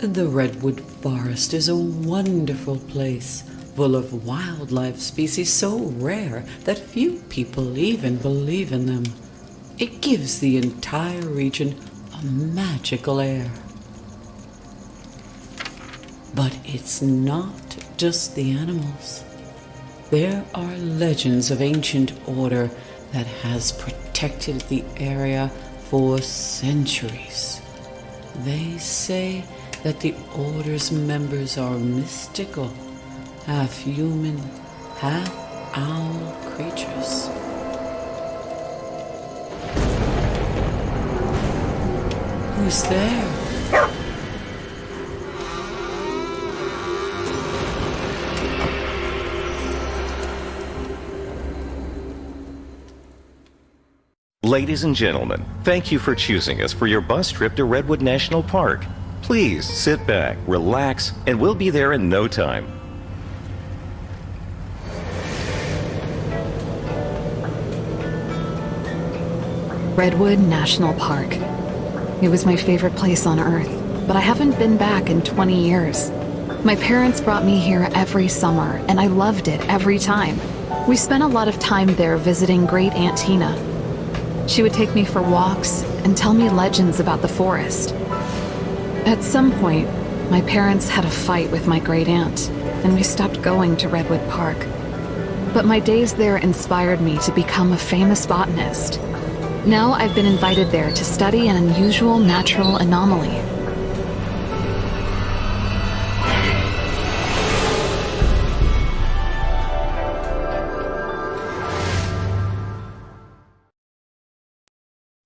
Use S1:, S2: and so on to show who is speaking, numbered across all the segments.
S1: The Redwood Forest is a wonderful place, full of wildlife species so rare that few people even believe in them. It gives the entire region a magical air. But it's not just the animals. There are legends of ancient order that has protected the area for centuries. They say that the Order's members are mystical, half human, half owl creatures. Who's there?
S2: Ladies and gentlemen, thank you for choosing us for your bus trip to Redwood National Park. Please sit back, relax, and we'll be there in no time.
S3: Redwood National Park. It was my favorite place on Earth, but I haven't been back in 20 years. My parents brought me here every summer, and I loved it every time. We spent a lot of time there visiting Great Aunt Tina. She would take me for walks and tell me legends about the forest. At some point, my parents had a fight with my great aunt, and we stopped going to Redwood Park. But my days there inspired me to become a famous botanist. Now I've been invited there to study an unusual natural anomaly.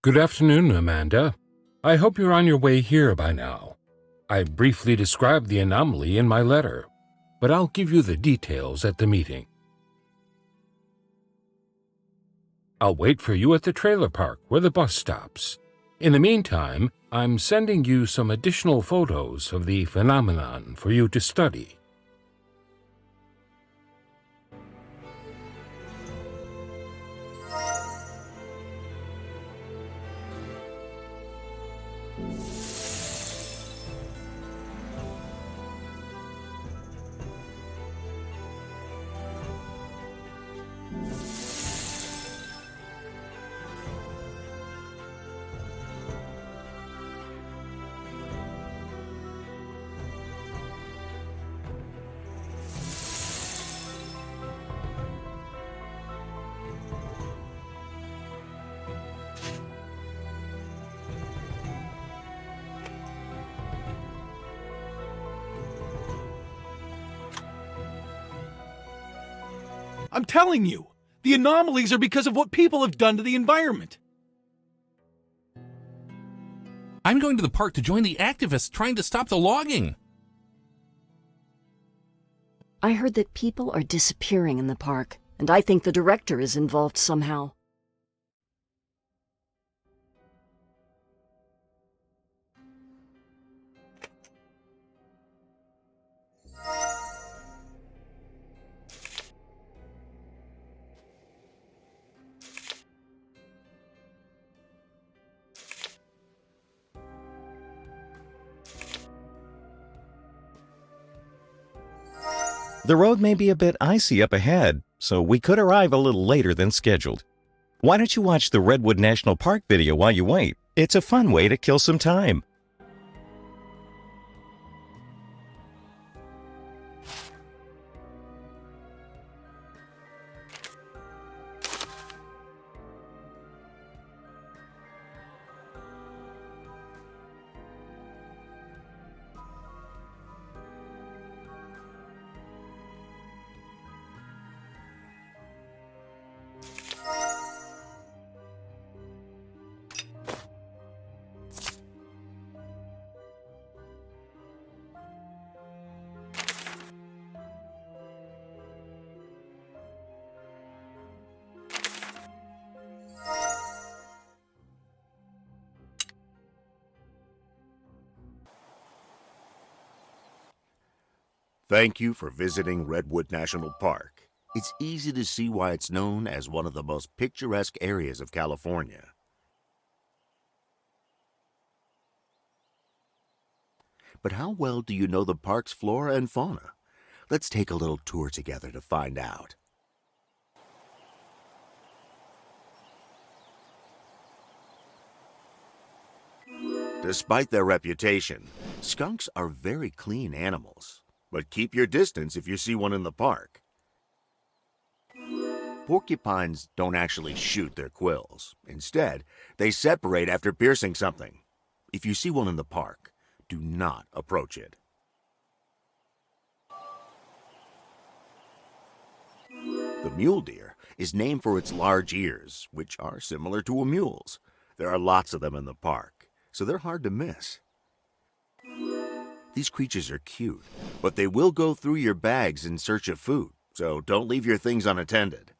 S4: Good afternoon, Amanda. I hope you're on your way here by now. I briefly described the anomaly in my letter, but I'll give you the details at the meeting. I'll wait for you at the trailer park where the bus stops. In the meantime, I'm sending you some additional photos of the phenomenon for you to study.
S5: I'm telling you, the anomalies are because of what people have done to the environment.
S6: I'm going to the park to join the activists trying to stop the logging.
S7: I heard that people are disappearing in the park, and I think the director is involved somehow.
S2: The road may be a bit icy up ahead, so we could arrive a little later than scheduled. Why don't you watch the Redwood National Park video while you wait? It's a fun way to kill some time.
S8: Thank you for visiting Redwood National Park. It's easy to see why it's known as one of the most picturesque areas of California. But how well do you know the park's flora and fauna? Let's take a little tour together to find out. Despite their reputation, skunks are very clean animals. But keep your distance if you see one in the park. Porcupines don't actually shoot their quills. Instead, they separate after piercing something. If you see one in the park, do not approach it. The mule deer is named for its large ears, which are similar to a mule's. There are lots of them in the park, so they're hard to miss. These creatures are cute, but they will go through your bags in search of food, so don't leave your things unattended.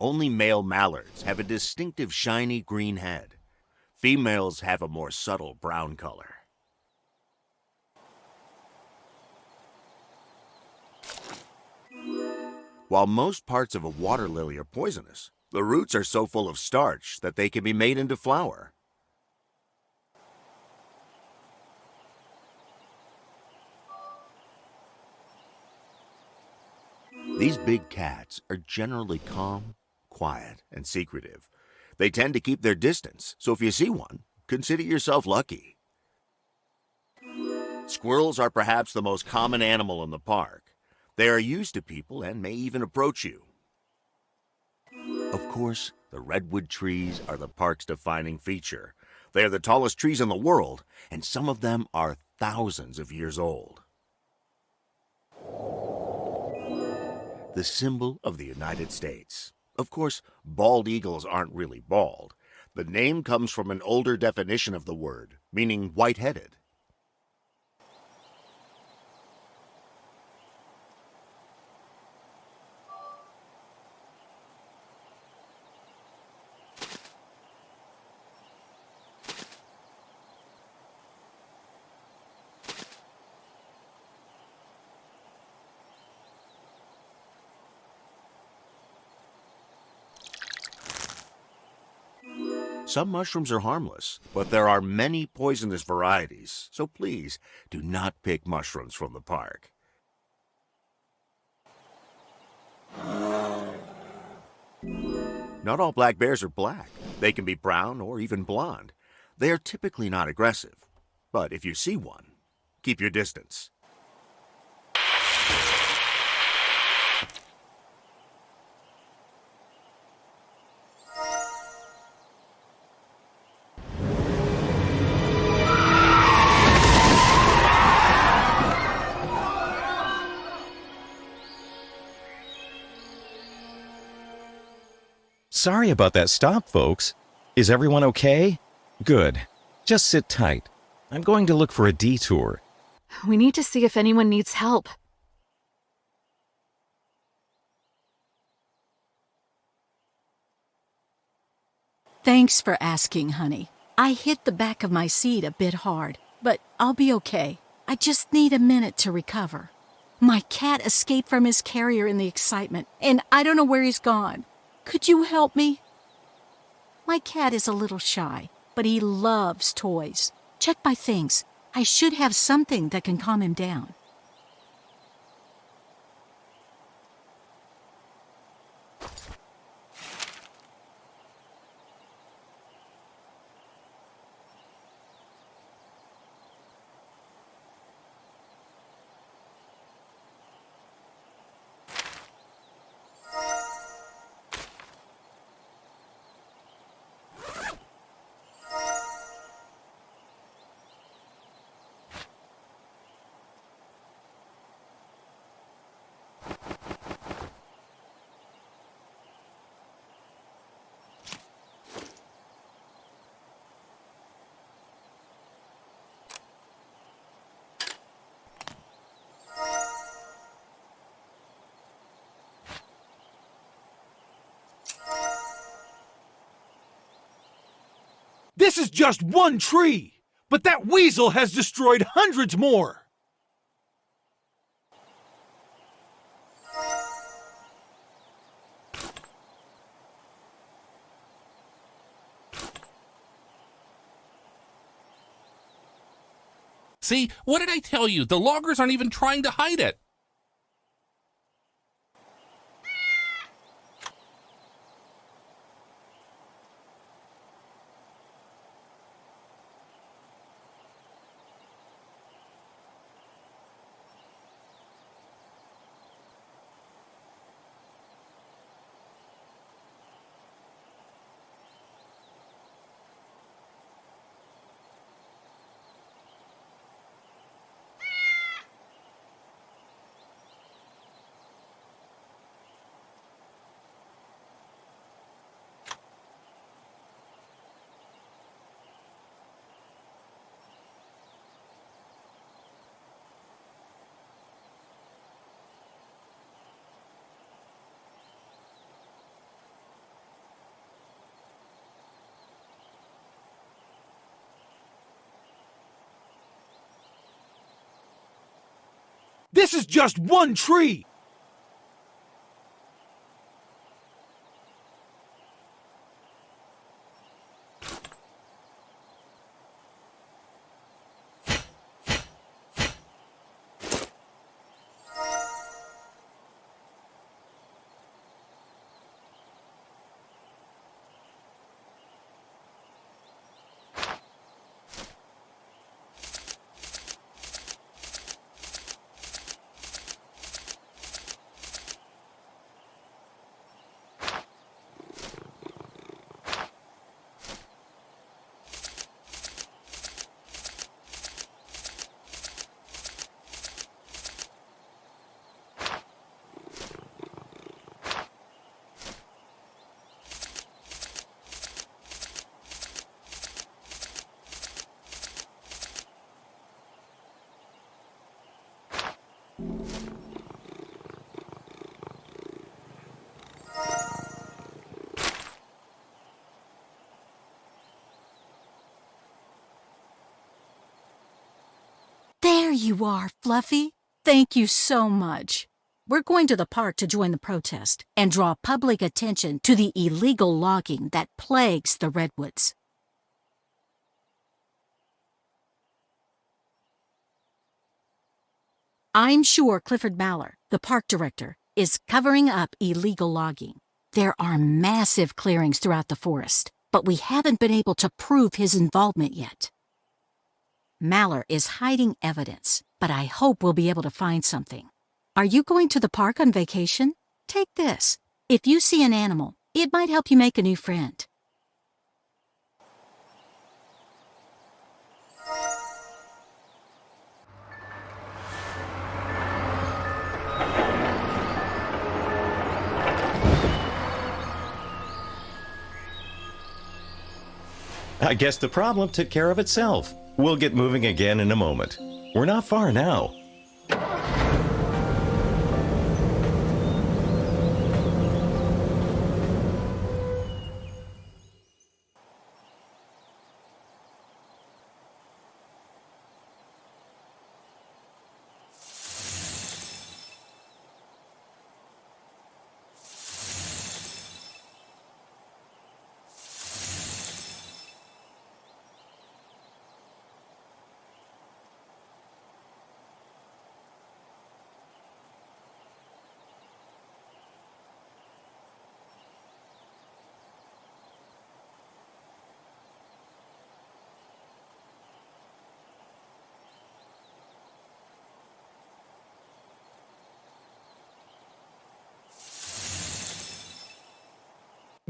S8: Only male mallards have a distinctive shiny green head. Females have a more subtle brown color. While most parts of a water lily are poisonous, the roots are so full of starch that they can be made into flour. These big cats are generally calm, quiet, and secretive. They tend to keep their distance, so if you see one, consider yourself lucky. Squirrels are perhaps the most common animal in the park. They are used to people and may even approach you. Of course, the redwood trees are the park's defining feature. They are the tallest trees in the world, and some of them are thousands of years old. The symbol of the United States. Of course, bald eagles aren't really bald. The name comes from an older definition of the word, meaning white-headed. Some mushrooms are harmless, but there are many poisonous varieties, so please do not pick mushrooms from the park. Not all black bears are black. They can be brown or even blonde. They are typically not aggressive, but if you see one, keep your distance.
S2: Sorry about that stop, folks. Is everyone okay? Good. Just sit tight. I'm going to look for a detour.
S3: We need to see if anyone needs help.
S9: Thanks for asking, honey. I hit the back of my seat a bit hard, but I'll be okay. I just need a minute to recover. My cat escaped from his carrier in the excitement, and I don't know where he's gone. Could you help me? My cat is a little shy, but he loves toys. Check my things. I should have something that can calm him down.
S5: This is just one tree, but that weasel has destroyed hundreds more.
S6: See, what did I tell you? The loggers aren't even trying to hide it.
S5: This is just one tree!
S9: There you are, Fluffy. Thank you so much. We're going to the park to join the protest and draw public attention to the illegal logging that plagues the redwoods. I'm sure Clifford Maller, the park director, is covering up illegal logging. There are massive clearings throughout the forest, but we haven't been able to prove his involvement yet. Maller is hiding evidence, but I hope we'll be able to find something. Are you going to the park on vacation? Take this. If you see an animal, it might help you make a new friend.
S2: I guess the problem took care of itself. We'll get moving again in a moment. We're not far now.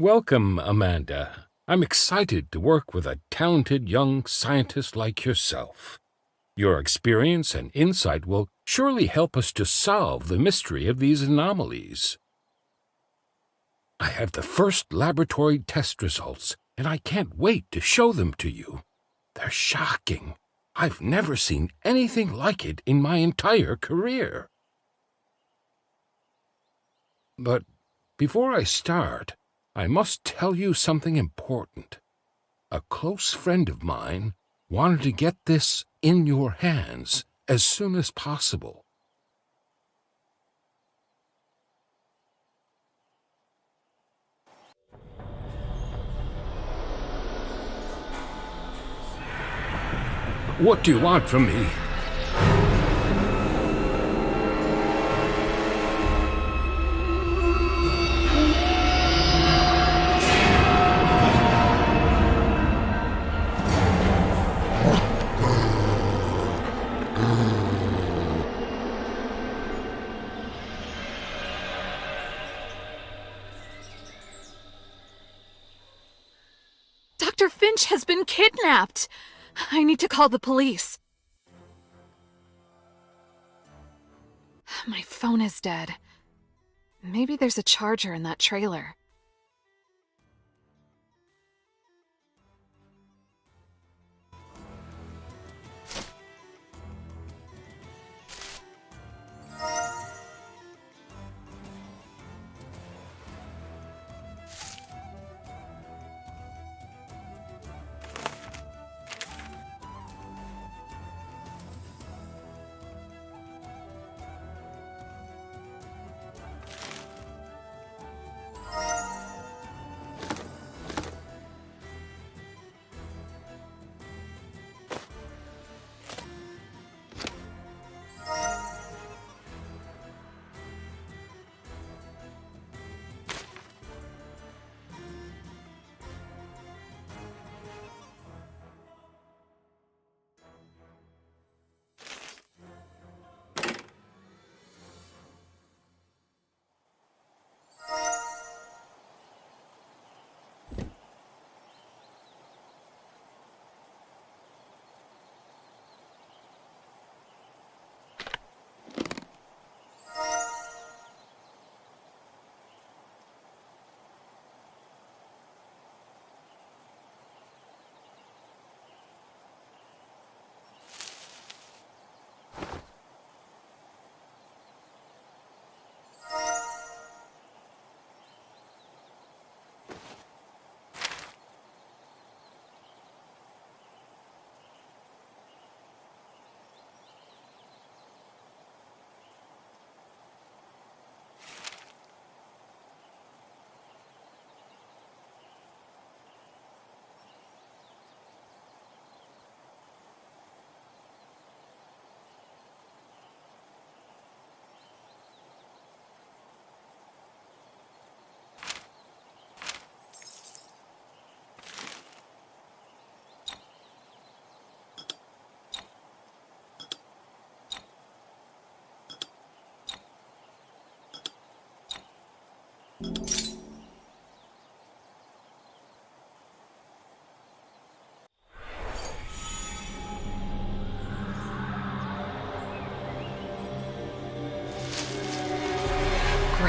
S4: Welcome, Amanda. I'm excited to work with a talented young scientist like yourself. Your experience and insight will surely help us to solve the mystery of these anomalies. I have the first laboratory test results, and I can't wait to show them to you. They're shocking. I've never seen anything like it in my entire career. But before I start, I must tell you something important. A close friend of mine wanted to get this in your hands as soon as possible. What do you want from me?
S3: Dr. Finch has been kidnapped! I need to call the police. My phone is dead. Maybe there's a charger in that trailer.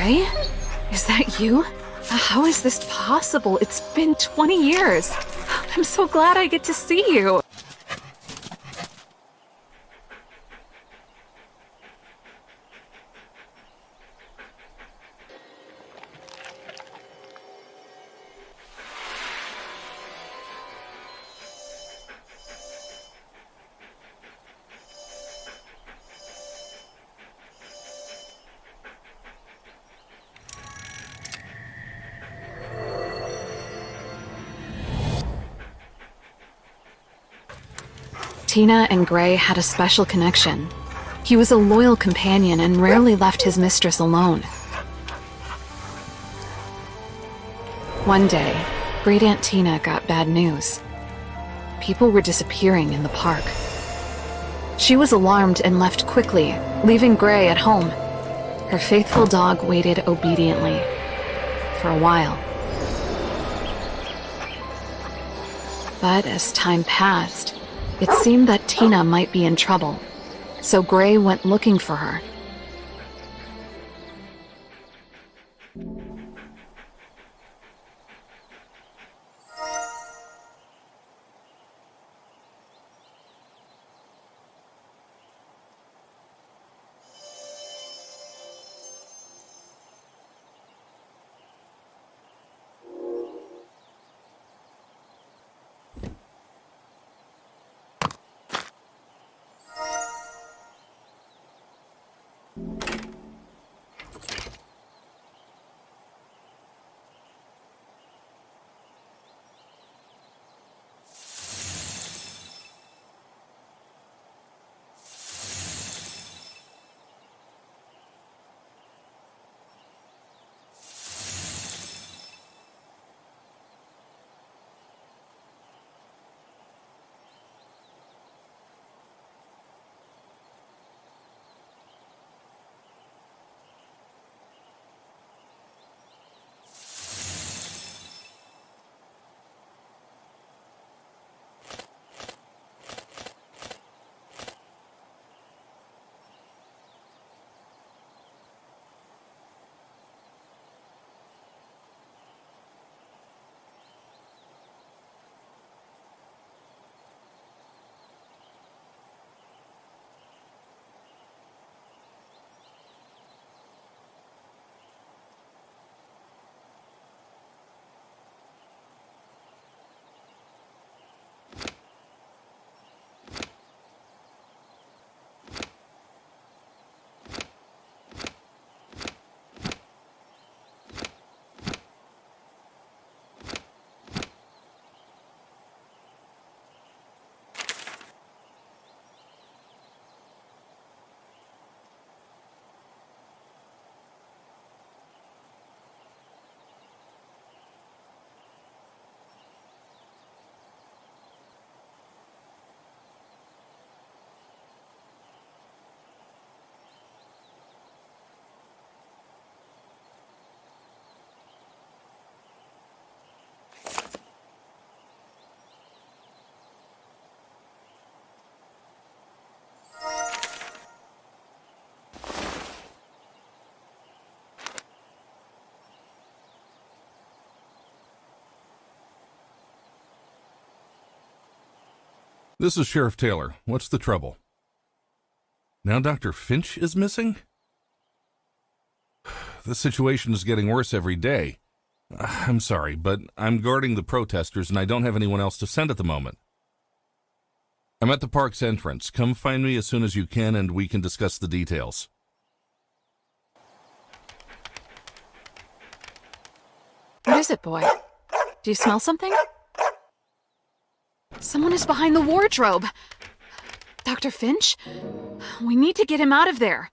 S3: Gray? Is that you? How is this possible? It's been 20 years. I'm so glad I get to see you. Tina and Gray had a special connection. He was a loyal companion and rarely left his mistress alone. One day, Great Aunt Tina got bad news. People were disappearing in the park. She was alarmed and left quickly, leaving Gray at home. Her faithful dog waited obediently. For a while. But as time passed, it seemed that Tina might be in trouble, so Gray went looking for her.
S6: This is Sheriff Taylor. What's the trouble? Now Dr. Finch is missing? The situation is getting worse every day. I'm sorry, but I'm guarding the protesters and I don't have anyone else to send at the moment. I'm at the park's entrance. Come find me as soon as you can and we can discuss the details.
S3: What is it, boy? Do you smell something? Someone is behind the wardrobe. Dr. Finch? We need to get him out of there.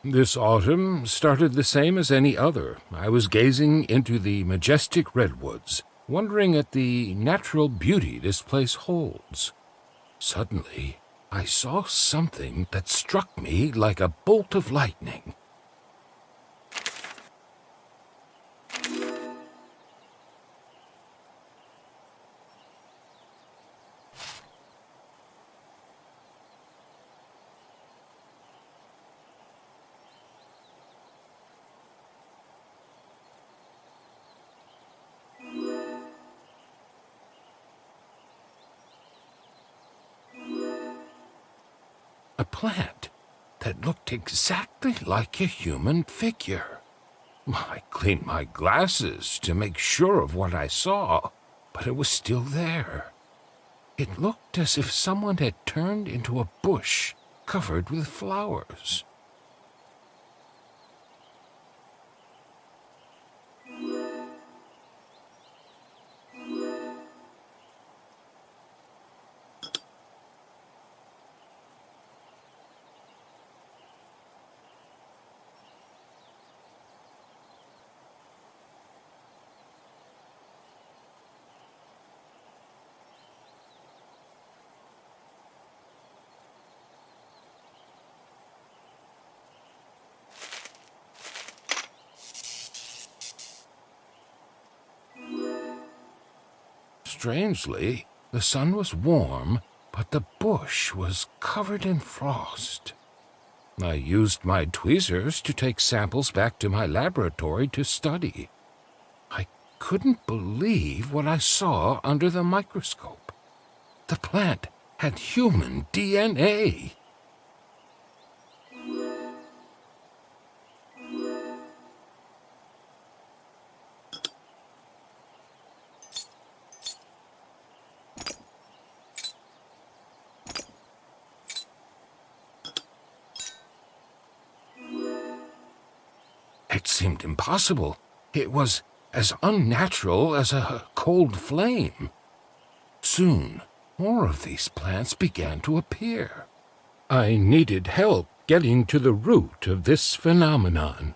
S4: This autumn started the same as any other. I was gazing into the majestic redwoods, wondering at the natural beauty this place holds. Suddenly, I saw something that struck me like a bolt of lightning. A plant that looked exactly like a human figure. I cleaned my glasses to make sure of what I saw, but it was still there. It looked as if someone had turned into a bush covered with flowers. Strangely, the sun was warm, but the bush was covered in frost. I used my tweezers to take samples back to my laboratory to study. I couldn't believe what I saw under the microscope. The plant had human DNA. It seemed impossible. It was as unnatural as a cold flame. Soon, more of these plants began to appear. I needed help getting to the root of this phenomenon.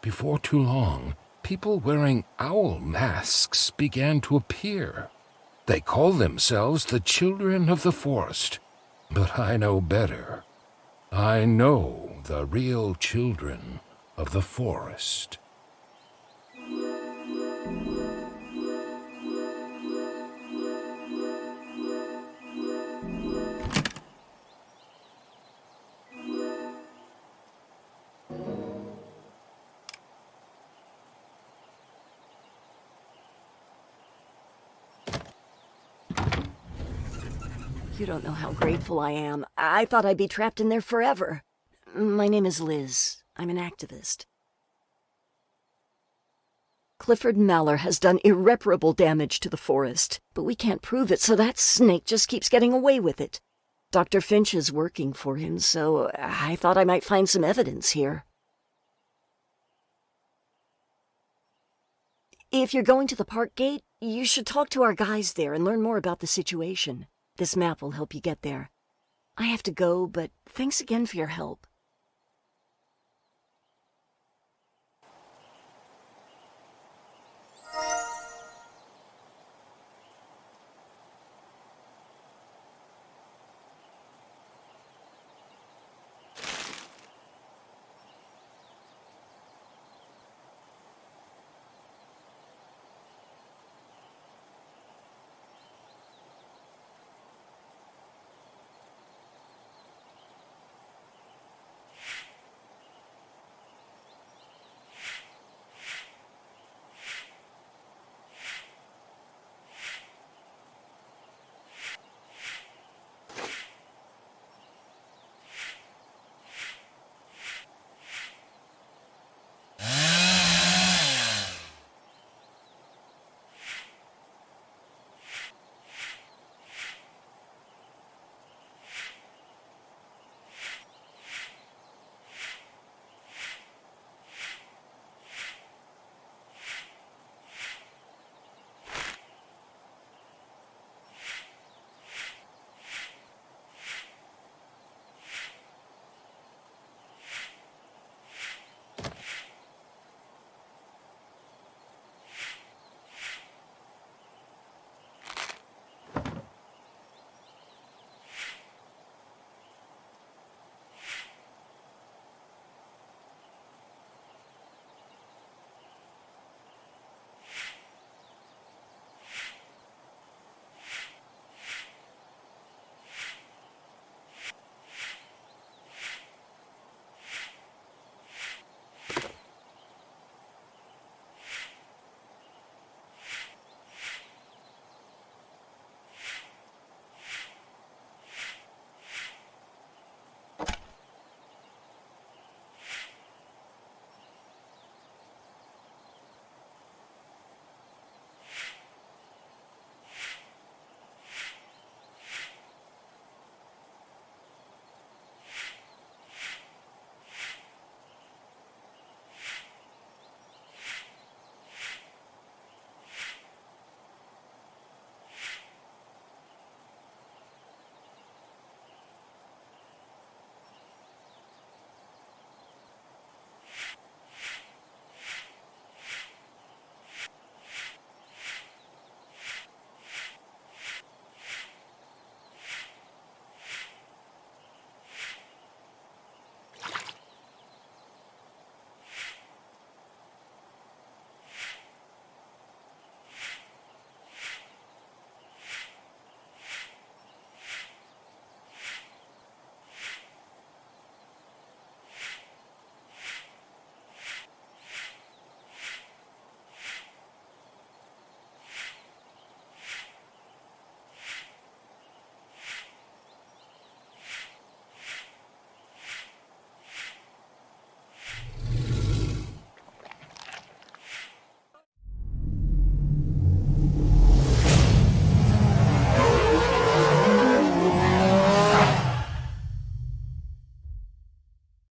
S4: Before too long, people wearing owl masks began to appear. They call themselves the children of the forest. But I know better. I know the real children of the forest.
S7: You don't know how grateful I am. I thought I'd be trapped in there forever. My name is Liz. I'm an activist. Clifford Maller has done irreparable damage to the forest, but we can't prove it, so that snake just keeps getting away with it. Dr. Finch is working for him, so I thought I might find some evidence here. If you're going to the park gate, you should talk to our guys there and learn more about the situation. This map will help you get there. I have to go, but thanks again for your help.